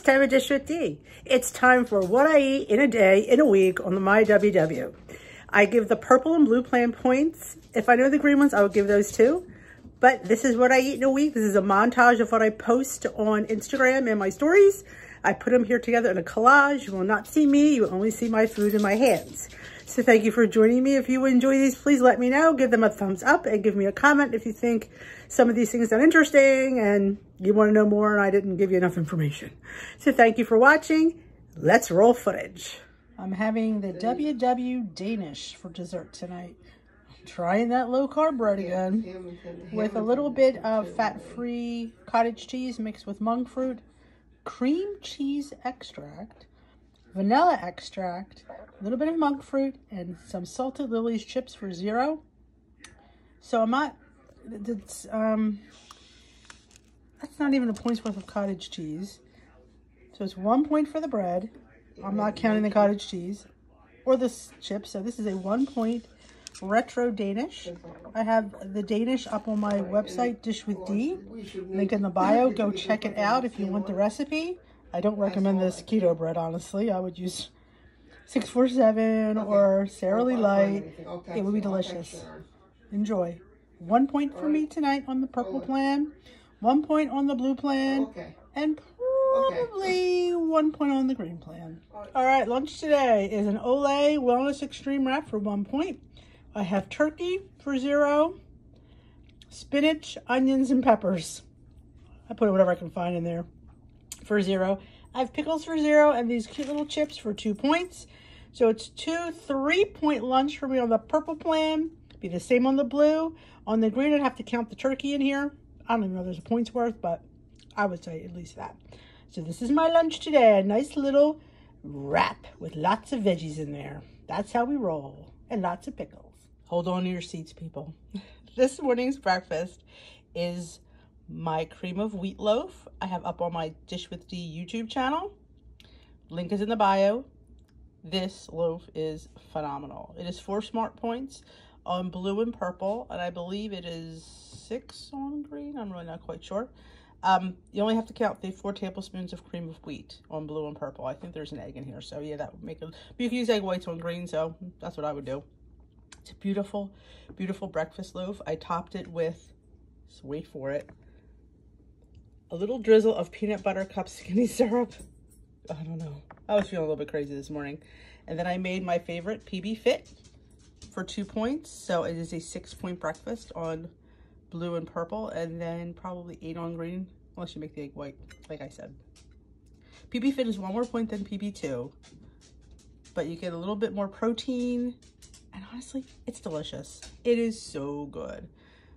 time of Dish with D. It's time for what I eat in a day, in a week on the My WW. I give the purple and blue plan points. If I know the green ones, I will give those too. But this is what I eat in a week. This is a montage of what I post on Instagram and my stories. I put them here together in a collage. You will not see me. You will only see my food in my hands. So thank you for joining me. If you enjoy these, please let me know. Give them a thumbs up and give me a comment if you think some of these things are interesting and you want to know more and I didn't give you enough information. So thank you for watching. Let's roll footage. I'm having the WW Danish for dessert tonight. I'm trying that low carb bread again with a little bit of fat-free cottage cheese mixed with monk fruit, cream cheese extract, vanilla extract, a little bit of monk fruit, and some salted Lily's chips for 0. So I'm not, that's not even a point's worth of cottage cheese. So it's 1 point for the bread. I'm not counting the cottage cheese or the chips. So this is a 1 point retro Danish. I have the Danish up on my website, Dish with D. Link in the bio. Go check it out if you want the recipe. I don't recommend this keto bread, honestly. I would use 647 or Sara Lee Light. It would be delicious. Enjoy. 1 point for me tonight on the purple plan, 1 point on the blue plan, and probably 1 point on the green plan. All right, lunch today is an Olay Wellness Extreme Wrap for 1 point. I have turkey for 0, spinach, onions, and peppers. I put whatever I can find in there for 0. I have pickles for 0 and these cute little chips for 2 points. So it's 2 3-point lunch for me on the purple plan. Be the same on the blue. On the green, I'd have to count the turkey in here. I don't even know if there's a point's worth, but I would say at least that. So this is my lunch today. A nice little wrap with lots of veggies in there. That's how we roll. And lots of pickles. Hold on to your seats, people. This morning's breakfast is my cream of wheat loaf. I have up on my Dish with D YouTube channel. Link is in the bio. This loaf is phenomenal. It is 4 smart points on blue and purple, and I believe it is 6 on green. I'm really not quite sure. You only have to count the 4 tablespoons of cream of wheat on blue and purple. I think there's an egg in here, so yeah, that would make it. But you can use egg whites on green, so that's what I would do. It's a beautiful, beautiful breakfast loaf. I topped it with, so wait for it, a little drizzle of peanut butter cup skinny syrup. I don't know. I was feeling a little bit crazy this morning. And then I made my favorite PB Fit for 2 points. So it is a 6-point breakfast on blue and purple, and then probably 8 on green, unless you make the egg white, like I said. PB Fit is 1 more point than PB2, but you get a little bit more protein, and honestly, it's delicious. It is so good.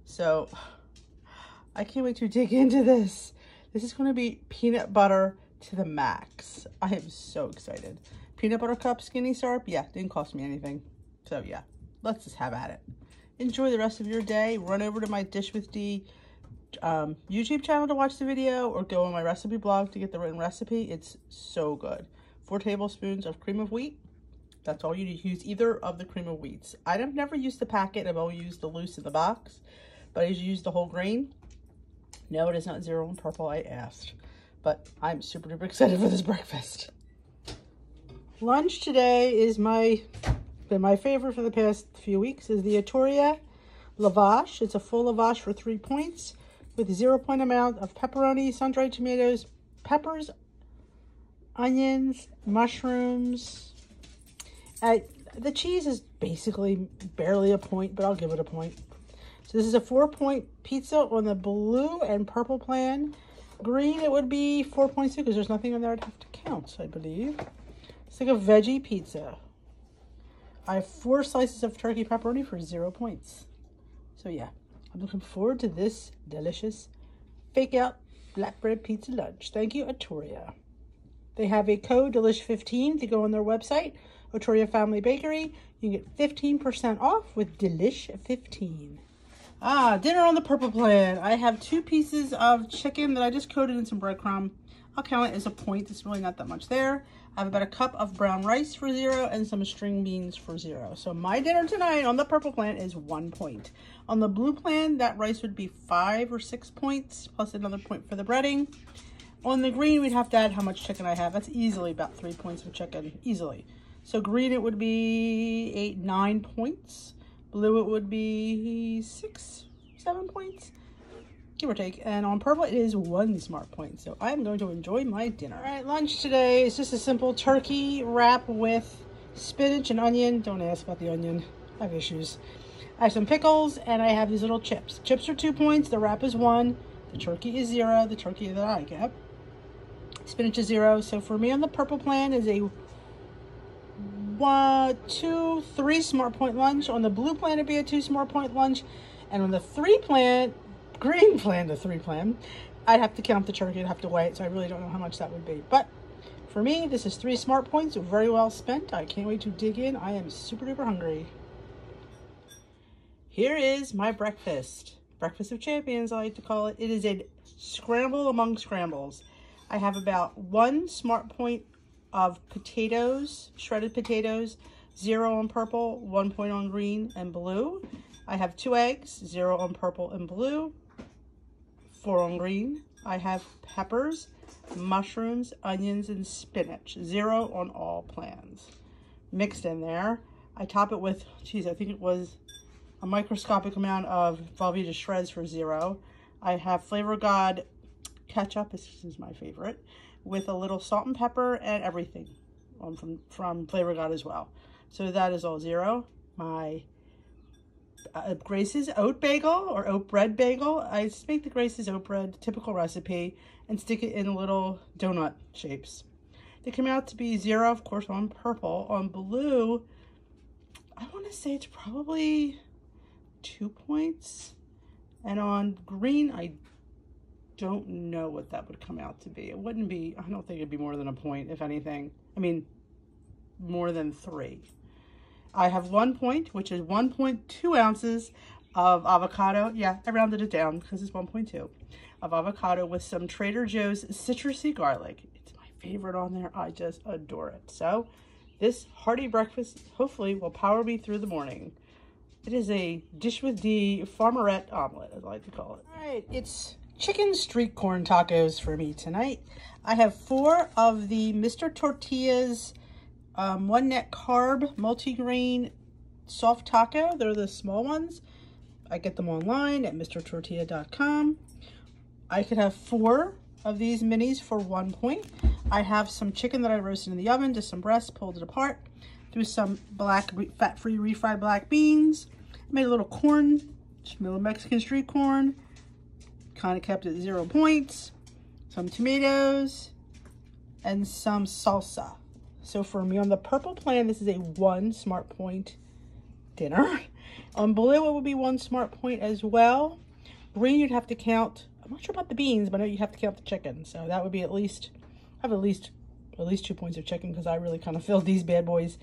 So I can't wait to dig into this. This is going to be peanut butter to the max. I am so excited. Peanut butter cup skinny syrup, yeah, didn't cost me anything. So yeah, let's just have at it. Enjoy the rest of your day. Run over to my Dish with D YouTube channel to watch the video, or go on my recipe blog to get the written recipe. It's so good. 4 tablespoons of cream of wheat. That's all you need to use, either of the cream of wheats. I've never used the packet. I've always used the loose in the box, but I usually use the whole grain. No, it is not 0 on purple. I asked, but I'm super duper excited for this breakfast. Lunch today is been my favorite for the past few weeks, is the Otoria lavash. It's a full lavash for 3 points with 0 point amount of pepperoni, sun-dried tomatoes, peppers, onions, mushrooms. The cheese is basically barely a point, but I'll give it a point. So this is a 4-point pizza on the blue and purple plan. Green, it would be 4 points too, because there's nothing in there I'd have to count, I believe. It's like a veggie pizza. I have 4 slices of turkey pepperoni for 0 points. So yeah, I'm looking forward to this delicious fake out flatbread pizza lunch. Thank you, Otoria. They have a code DELISH15 to go on their website, Otoria Family Bakery. You can get 15% off with DELISH15. Dinner on the purple plan. I have 2 pieces of chicken that I just coated in some breadcrumb. I'll count it as a point. It's really not that much there. I have about a cup of brown rice for 0 and some string beans for 0. So my dinner tonight on the purple plan is 1 point. On the blue plan, that rice would be 5 or 6 points, plus another point for the breading. On the green, we'd have to add how much chicken I have. That's easily about 3 points of chicken, easily. So green, it would be 8, 9 points. Blue, it would be 6, 7 points, give or take. And on purple, it is 1 smart point. So I'm going to enjoy my dinner. All right, lunch today is just a simple turkey wrap with spinach and onion. Don't ask about the onion. I have issues. I have some pickles, and I have these little chips. Chips are 2 points. The wrap is 1. The turkey is 0. The turkey that I get. Spinach is 0. So for me on the purple plan is a 1, 2, 3 smart point lunch. On the blue plan, it'd be a 2 smart point lunch. And on the green plan, the 3 plan, I'd have to count the turkey. I'd have to weigh it. So I really don't know how much that would be. But for me, this is 3 smart points. Very well spent. I can't wait to dig in. I am super duper hungry. Here is my breakfast. Breakfast of champions, I like to call it. It is a scramble among scrambles. I have about 1 smart point of potatoes, shredded potatoes, 0 on purple, 1 point on green and blue. I have 2 eggs, 0 on purple and blue, 4 on green. I have peppers, mushrooms, onions, and spinach, 0 on all plans. Mixed in there. I top it with, geez, I think it was a microscopic amount of Velveeta shreds for 0. I have Flavor God ketchup, this is my favorite, with a little salt and pepper and everything from Flavor God as well. So that is all 0. My Grace's oat bagel or oat bread bagel. I make the Grace's oat bread typical recipe and stick it in little donut shapes. They come out to be 0, of course, on purple. On blue, I want to say it's probably 2 points. And on green, I don't know what that would come out to be. It wouldn't be, I don't think it'd be more than a point, if anything. I mean, more than 3. I have 1 point, which is 1.2 ounces of avocado. Yeah, I rounded it down because it's 1.2 of avocado with some Trader Joe's citrusy garlic. It's my favorite on there. I just adore it. So this hearty breakfast hopefully will power me through the morning. It is a dish with D farmerette omelet, as I like to call it. All right, it's chicken street corn tacos for me tonight. I have 4 of the Mr. Tortillas 1 net carb multigrain soft taco. They're the small ones. I get them online at mrtortilla.com. I could have 4 of these minis for 1 point. I have some chicken that I roasted in the oven, just some breast, pulled it apart, threw some black fat-free refried black beans, made a little corn, just little Mexican street corn, kind of kept it 0 points, some tomatoes, and some salsa. So for me on the purple plan, this is a 1 smart point dinner. On blue, it would be 1 smart point as well. Green, you'd have to count, I'm not sure about the beans, but I know you have to count the chicken. So that would be at least 2 points of chicken because I really kind of filled these bad boys.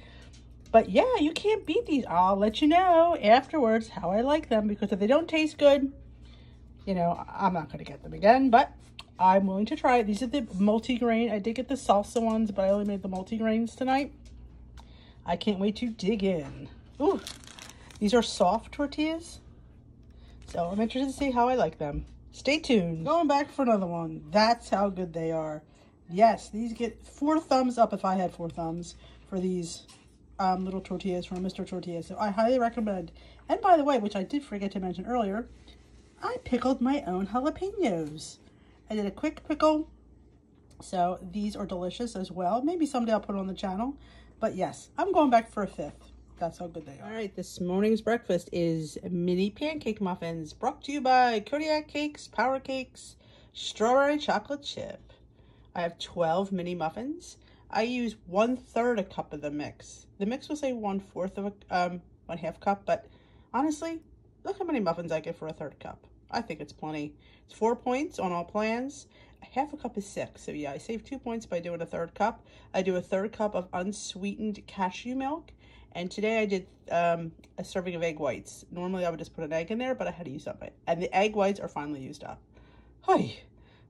But yeah, you can't beat these. I'll let you know afterwards how I like them, because if they don't taste good, you know, I'm not going to get them again, but I'm willing to try it. These are the multi-grain. I did get the salsa ones, but I only made the multi-grains tonight. I can't wait to dig in. Ooh, these are soft tortillas. So I'm interested to see how I like them. Stay tuned. Going back for another one. That's how good they are. Yes, these get 4 thumbs up if I had 4 thumbs for these little tortillas from Mr. Tortilla. So I highly recommend. And by the way, which I did forget to mention earlier, I pickled my own jalapenos. I did a quick pickle. So these are delicious as well. Maybe someday I'll put it on the channel. But yes, I'm going back for a 5th. That's how good they are. All right, this morning's breakfast is mini pancake muffins brought to you by Kodiak Cakes, Power Cakes, Strawberry Chocolate Chip. I have 12 mini muffins. I use 1/3 a cup of the mix. The mix will say 1/4 of a 1/2 cup, but honestly, look how many muffins I get for a 1/3 cup. I think it's plenty. It's 4 points on all plans. A 1/2 cup is 6. So yeah, I save 2 points by doing a 1/3 cup. I do a 1/3 cup of unsweetened cashew milk. And today I did a serving of egg whites. Normally I would just put an egg in there, but I had to use up it. And the egg whites are finally used up. Hi,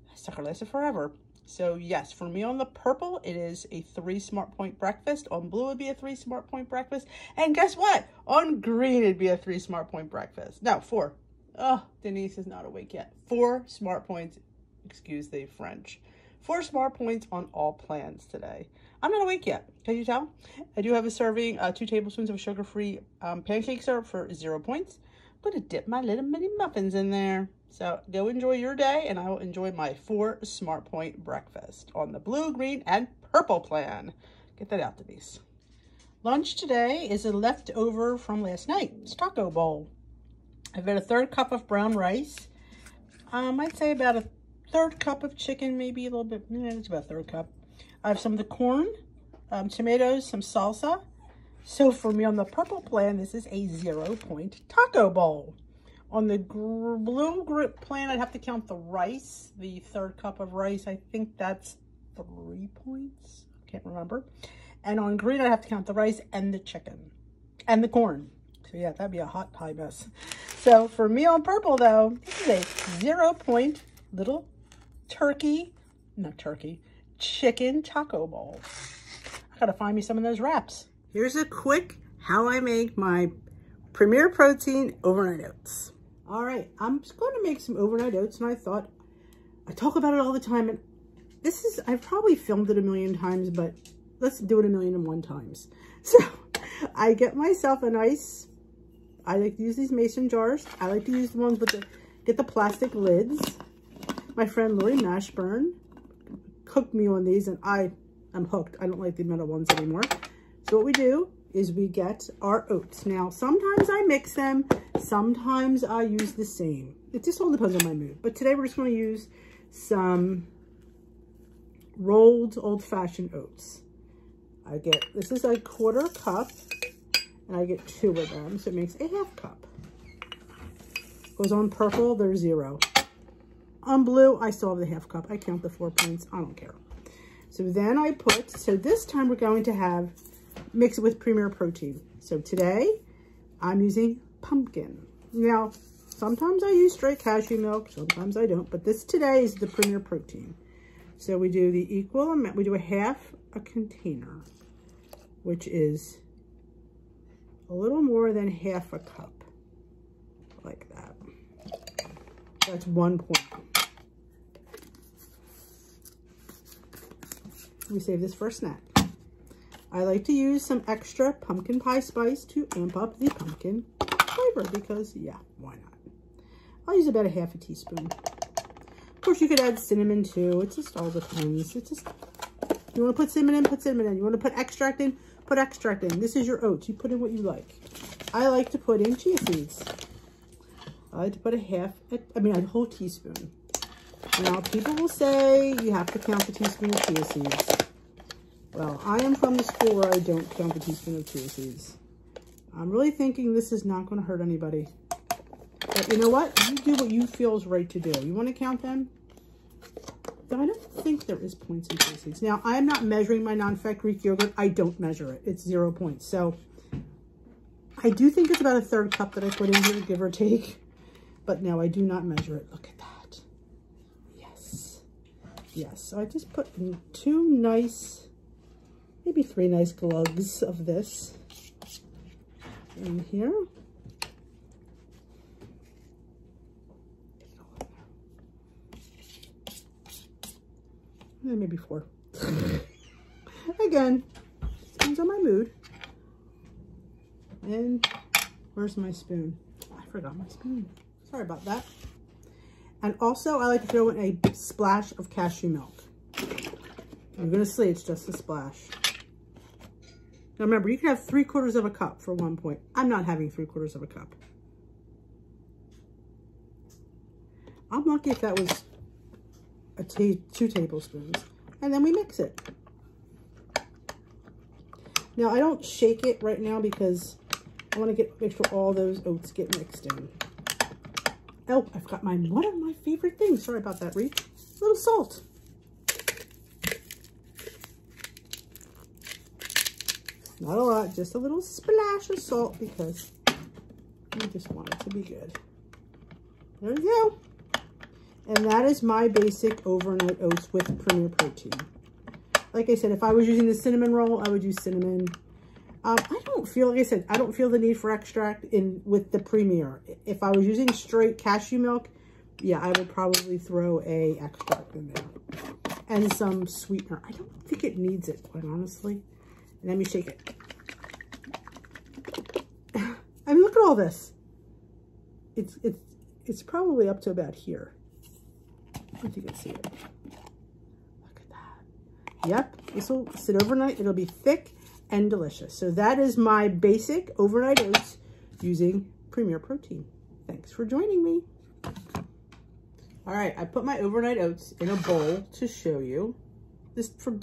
that sucker lasted forever. So yes, for me on the purple, it is a 3 smart point breakfast. On blue, it'd be a 3 smart point breakfast. And guess what? On green, it'd be a 3 smart point breakfast. No, 4. Oh, Denise is not awake yet. 4 smart points, excuse the French. 4 smart points on all plans today. I'm not awake yet. Can you tell? I do have a serving, 2 tablespoons of sugar-free pancake syrup for 0 points. I'm going to dip my little mini muffins in there. So go enjoy your day, and I will enjoy my 4 smart point breakfast on the blue, green, and purple plan. Get that out, Denise. Lunch today is a leftover from last night's taco bowl. I've got a 1/3 cup of brown rice. I'd say about a 1/3 cup of chicken, maybe a little bit, it's about a 1/3 cup. I have some of the corn, tomatoes, some salsa. So for me on the purple plan, this is a 0 point taco bowl. On the blue plan, I'd have to count the rice, the 1/3 cup of rice. I think that's 3 points. Can't remember. And on green, I'd have to count the rice and the chicken and the corn. So yeah, that'd be a hot pie mess. So for me on purple though, this is a 0 point little chicken taco bowl. I gotta find me some of those wraps. Here's a quick how I make my Premier Protein overnight oats. All right, I'm just going to make some overnight oats, and I thought, I talk about it all the time, and I've probably filmed it 1,000,000 times, but let's do it 1,000,001 times. So I get myself a nice, I like to use these mason jars. I like to use the ones with get the plastic lids. My friend Lori Mashburn cooked me on these, and I am hooked. I don't like the metal ones anymore. So what we do is we get our oats. Now, sometimes I mix them. Sometimes I use the same. It just all depends on my mood. But today we're just going to use some rolled old-fashioned oats. This is a 1/4 cup, and I get 2 of them, so it makes a 1/2 cup. Goes on purple, they're 0. On blue, I still have the 1/2 cup. I count the 4 points, I don't care. So then so this time we're going to mix it with Premier Protein. So today, I'm using pumpkin. Now, sometimes I use straight cashew milk, sometimes I don't, but today is the Premier Protein. So we do the equal amount, we do a 1/2 a container, which is a little more than 1/2 a cup, like that. That's 1 point. We save this for a snack. I like to use some extra pumpkin pie spice to amp up the pumpkin flavor because, yeah, why not? I'll use about a 1/2 teaspoon. Of course, you could add cinnamon too. It just all depends. You want to put cinnamon in, put cinnamon in. You want to put extract in, put extract in. This is your oats. You put in what you like. I like to put in chia seeds. I like to put a whole teaspoon. Now, people will say you have to count the teaspoon of chia seeds. Well, I am from the school where I don't count the teaspoon of chia seeds. I'm really thinking this is not going to hurt anybody. But you know what? You do what you feel is right to do. You want to count them? But I don't think there is points in chia seeds. Now, I am not measuring my non-fat Greek yogurt. I don't measure it. It's 0 points. So, I do think it's about a 1/3 cup that I put in here, give or take. But no, I do not measure it. Look at that. Yes. Yes. So, I just put in 2 nice, maybe 3 nice glugs of this in here. And maybe 4. Again, depends on my mood. And where's my spoon? I forgot my spoon. Sorry about that. And also, I like to throw in a splash of cashew milk. You're going to see it's just a splash. Now remember, you can have 3/4 of a cup for 1 point. I'm not having 3/4 of a cup. I'm lucky if that was 2 tablespoons. And then we mix it. Now, I don't shake it right now because I want to make sure all those oats get mixed in. Oh, I've got one of my favorite things. Sorry about that, Reed. A little salt. Not a lot, just a little splash of salt because we just want it to be good. There we go. And that is my basic overnight oats with Premier Protein. Like I said, if I was using the cinnamon roll, I would use cinnamon. I don't feel, like I said, I don't feel the need for extract with the Premier. If I was using straight cashew milk, yeah, I would probably throw a extract in there. and some sweetener. I don't think it needs it, quite honestly. And let me shake it. I mean, look at all this. It's probably up to about here. If you can see it. Look at that. Yep, this will sit overnight. It'll be thick and delicious. So that is my basic overnight oats using Premier Protein. Thanks for joining me. All right, I put my overnight oats in a bowl to show you.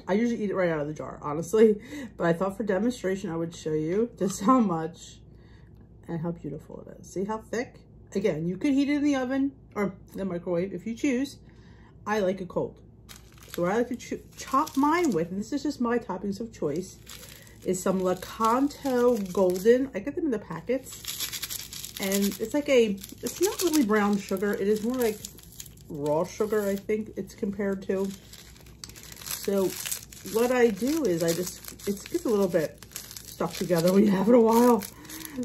I usually eat it right out of the jar, honestly, but I thought for demonstration I would show you just how much and how beautiful it is. See how thick? Again, you could heat it in the oven or the microwave if you choose. I like it cold. So what I like to chop mine with, and this is just my toppings of choice, is some Lakanto Golden. I get them in the packets, and it's like it's not really brown sugar. It is more like raw sugar, I think it's compared to. So what I do is it gets a little bit stuck together when you have it a while.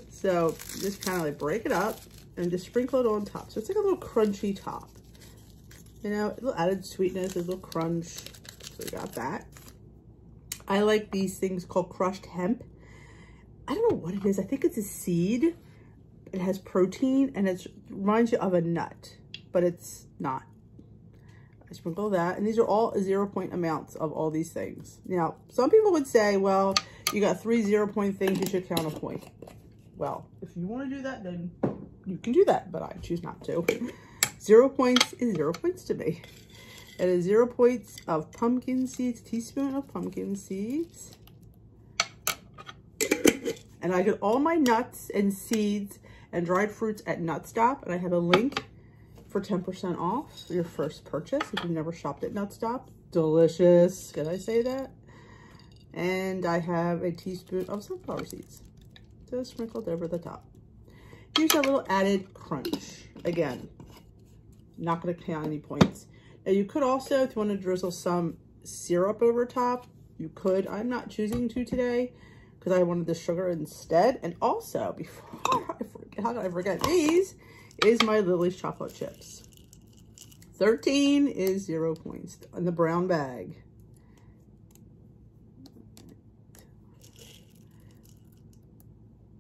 So just kind of like break it up and just sprinkle it on top. So it's like a little crunchy top. You know, a little added sweetness, a little crunch. So we got that. I like these things called crushed hemp. I don't know what it is. I think it's a seed. It has protein and it reminds you of a nut, but it's not. I sprinkle that, and these are all 0-point amounts of all these things. Now, some people would say, well, you got 3 0-point things, you should count a point. Well, if you want to do that, then you can do that, but I choose not to. 0 points is 0 points to me. It is 0 points of pumpkin seeds, teaspoon of pumpkin seeds. And I get all my nuts and seeds and dried fruits at Nutstop, and I have a link for 10% off your first purchase if you've never shopped at Nutstop. Delicious. Can I say that? And I have a teaspoon of sunflower seeds just sprinkled over the top. Here's a little added crunch. Again, not going to count any points. Now you could also, if you want to drizzle some syrup over top, you could. I'm not choosing to today because I wanted the sugar instead. And also, before I forget, how did I forget these? Is my Lily's chocolate chips. 13 is 0 points in the brown bag.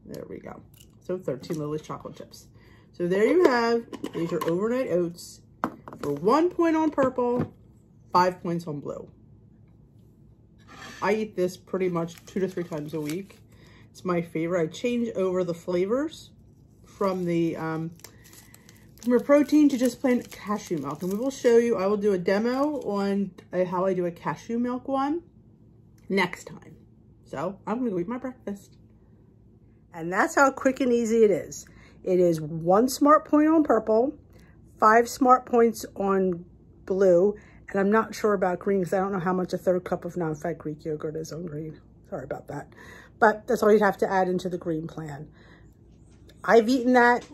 There we go. So 13 Lily's chocolate chips. So there you have, these are overnight oats for 1 point on purple, 5 points on blue. I eat this pretty much 2 to 3 times a week. It's my favorite. I change over the flavors from the Premier Protein to just plain cashew milk. And we will show you, I will do a demo on how I do a cashew milk one next time. So I'm gonna go eat my breakfast. And that's how quick and easy it is. It is 1 smart point on purple, 5 smart points on blue, and I'm not sure about green because I don't know how much a 1/3 cup of non-fat Greek yogurt is on green. Sorry about that. But that's all you have to add into the green plan. I've eaten that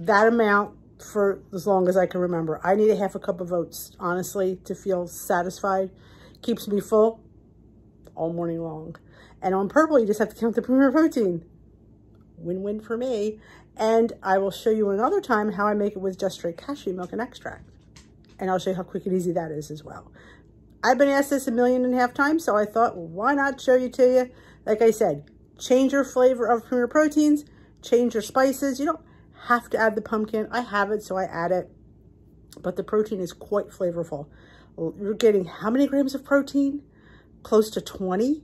amount for as long as I can remember. I need a 1/2 cup of oats, honestly, to feel satisfied. Keeps me full all morning long. And on purple, you just have to count the Premier Protein. Win-win for me. And I will show you another time how I make it with just straight cashew milk and extract. And I'll show you how quick and easy that is as well. I've been asked this 1.5 million times, so I thought, well, why not show you to you? Like I said, change your flavor of Premier Proteins, change your spices. You don't have to add the pumpkin. I have it, so I add it. But the protein is quite flavorful. You're getting how many grams of protein? Close to 20.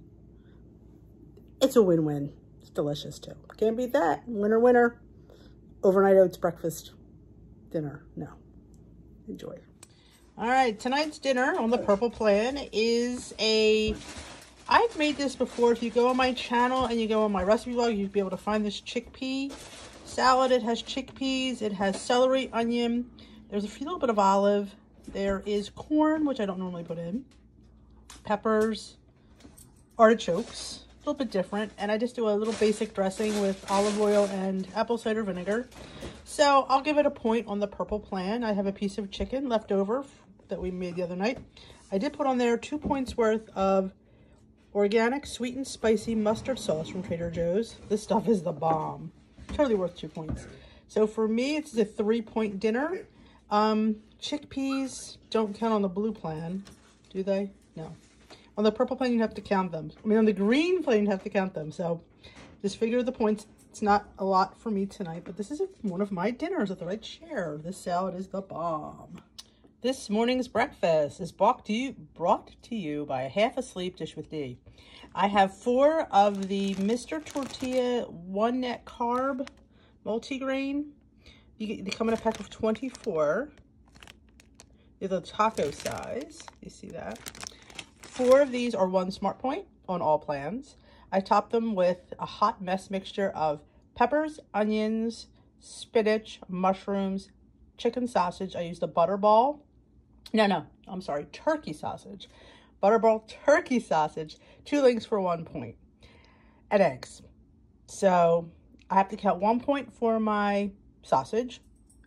It's a win-win. It's delicious too. Can't beat that. Winner, winner. Overnight oats breakfast, dinner. No. Enjoy. All right, tonight's dinner on the purple plan is I've made this before. If you go on my channel and you go on my recipe blog, you'll be able to find this chickpea salad. It has chickpeas, it has celery, onion, there's a little bit of olive, there is corn, which I don't normally put in, peppers, artichokes, a little bit different, and I just do a little basic dressing with olive oil and apple cider vinegar. So I'll give it a point on the purple plan. I have a piece of chicken left over that we made the other night. I did put on there 2 points worth of organic sweet and spicy mustard sauce from Trader Joe's. This stuff is the bomb. Totally worth 2 points. So for me, it's a 3-point dinner. Chickpeas don't count on the blue plan. Do they? No. On the purple plane, you have to count them. I mean, on the green plane, you have to count them. So just figure the points. It's not a lot for me tonight, but this is one of my dinners. I thought I'd share. This salad is the bomb. This morning's breakfast is brought to you by a half asleep Dish with D. I have 4 of the Mr. Tortilla 1 net carb multigrain. They come in a pack of 24. They're the taco size. You see that? 4 of these are 1 Smart Point on all plans. I top them with a hot mess mixture of peppers, onions, spinach, mushrooms, chicken sausage. I used a butterball. I'm sorry, turkey sausage. Butterball turkey sausage, 2 links for 1 point. And eggs. So I have to count 1 point for my sausage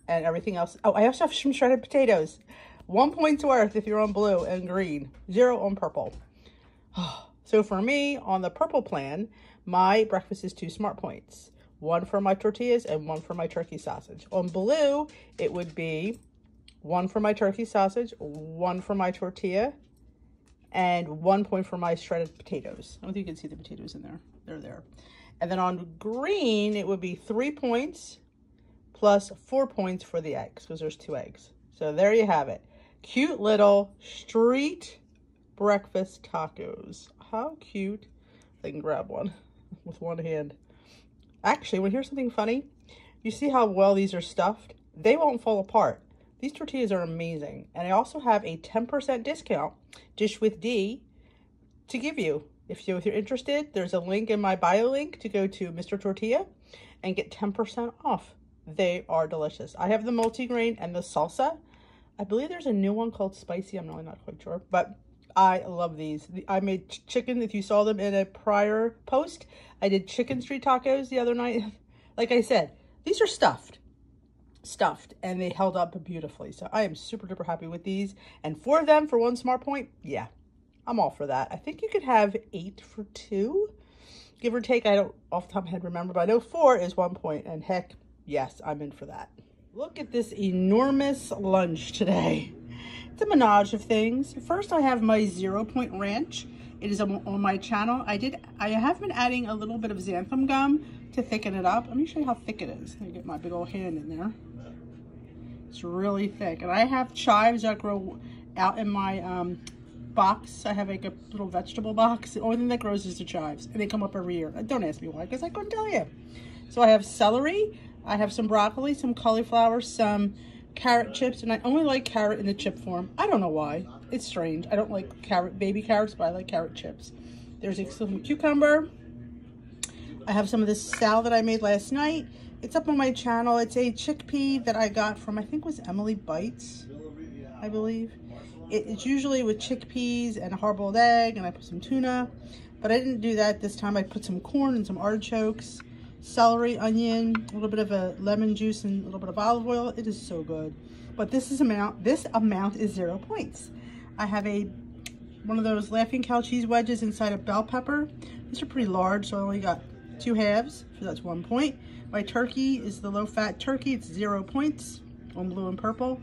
and everything else. Oh, I also have some shredded potatoes. 1 point's worth if you're on blue and green. 0 on purple. So for me, on the purple plan, my breakfast is 2 Smart Points. 1 for my tortillas and 1 for my turkey sausage. On blue, it would be 1 for my turkey sausage, 1 for my tortilla, and 1 point for my shredded potatoes. I don't think you can see the potatoes in there. They're there. And then on green, it would be 3 points plus 4 points for the eggs, because there's 2 eggs. So there you have it. Cute little street breakfast tacos. How cute. I can grab one with one hand. Actually, when here's something funny, you see how well these are stuffed? They won't fall apart. These tortillas are amazing. And I also have a 10% discount, Dish with D, to give you. If you're interested, there's a link in my bio link to go to Mr. Tortilla and get 10% off. They are delicious. I have the multigrain and the salsa. I believe there's a new one called spicy. I'm really not quite sure, but I love these. I made chicken, if you saw them in a prior post. I did chicken street tacos the other night. Like I said, these are stuffed, and they held up beautifully. So I am super duper happy with these. And 4 of them for 1 Smart Point, yeah, I'm all for that. I think you could have 8 for 2, give or take. I don't off the top of my head remember, but I know 4 is 1 point, and heck, yes, I'm in for that. Look at this enormous lunch today. It's a menage of things. First, I have my 0 Point Ranch. It is on my channel. I have been adding a little bit of xanthan gum to thicken it up. Let me show you how thick it is. Let me get my big old hand in there. It's really thick. And I have chives that grow out in my box. I have like a little vegetable box. The only thing that grows is the chives. And they come up every year. Don't ask me why, because I couldn't tell you. So I have celery. I have some broccoli, some cauliflower, some carrot chips, and I only like carrot in the chip form. I don't know why. It's strange. I don't like baby carrots, but I like carrot chips. There's some cucumber. I have some of this salad that I made last night. It's up on my channel. It's a chickpea that I got from, I think it was Emily Bites, I believe. It's usually with chickpeas and a hard-boiled egg, and I put some tuna, but I didn't do that this time. I put some corn and some artichokes, celery, onion, a little bit of a lemon juice, and a little bit of olive oil. It is so good. But this amount is 0 points. I have one of those Laughing Cow cheese wedges inside a bell pepper. These are pretty large, so I only got 2 halves, so that's 1 point. My turkey is the low-fat turkey. It's 0 points on blue and purple.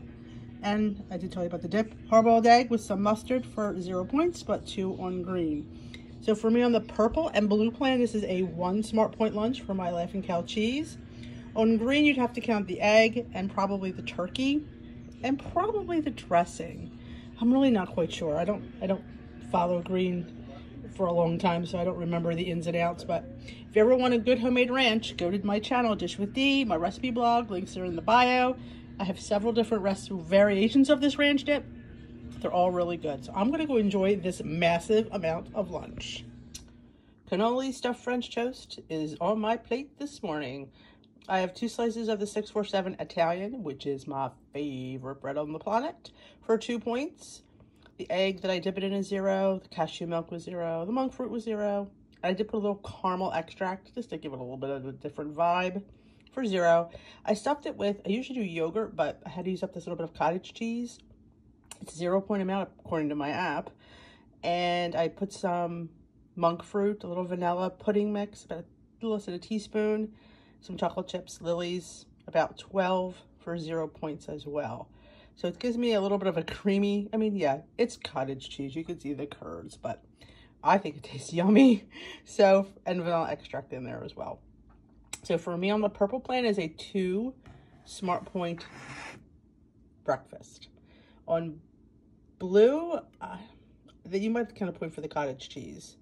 And I did tell you about the dip. Hard-boiled egg with some mustard for 0 points, but 2 on green. So for me on the purple and blue plan, this is a 1 Smart Point lunch for my Laughing Cow cheese. On green, you'd have to count the egg and probably the turkey and probably the dressing. I'm really not quite sure. I don't follow green for a long time, so I don't remember the ins and outs. But if you ever want a good homemade ranch, go to my channel, Dish with D, my recipe blog. Links are in the bio. I have several different variations of this ranch dip. They're all really good. So I'm going to go enjoy this massive amount of lunch. Cannoli stuffed French toast is on my plate this morning. I have 2 slices of the 647 Italian, which is my favorite bread on the planet, for 2 points. The egg that I dip it in is 0. The cashew milk was 0. The monk fruit was 0. I did put a little caramel extract just to give it a little bit of a different vibe for 0. I stuffed it with, I usually do yogurt, but I had to use up this little bit of cottage cheese. It's 0 point amount according to my app. And I put some monk fruit, a little vanilla pudding mix, about less than a teaspoon, some chocolate chips, Lily's, about 12 for 0 points as well. So it gives me a little bit of a creamy, I mean, yeah, it's cottage cheese. You can see the curds, but I think it tastes yummy. So, and vanilla extract in there as well. So for me on the purple plan is a 2 Smart Point breakfast. On blue, that you might kind of point for the cottage cheese.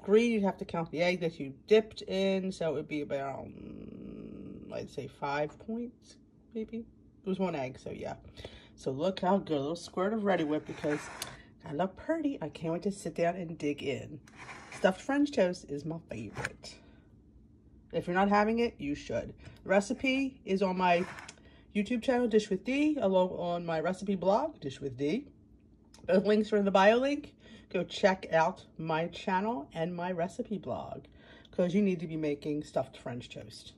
Green, you'd have to count the egg that you dipped in, so it would be about, I'd say 5 points, maybe. It was 1 egg, so yeah. So look how good, a little squirt of Ready Whip because I love pretty. I can't wait to sit down and dig in. Stuffed French toast is my favorite. If you're not having it, you should. The recipe is on my YouTube channel, Dish with D, along on my recipe blog, Dish with D. Both links are in the bio link. Go check out my channel and my recipe blog because you need to be making stuffed French toast.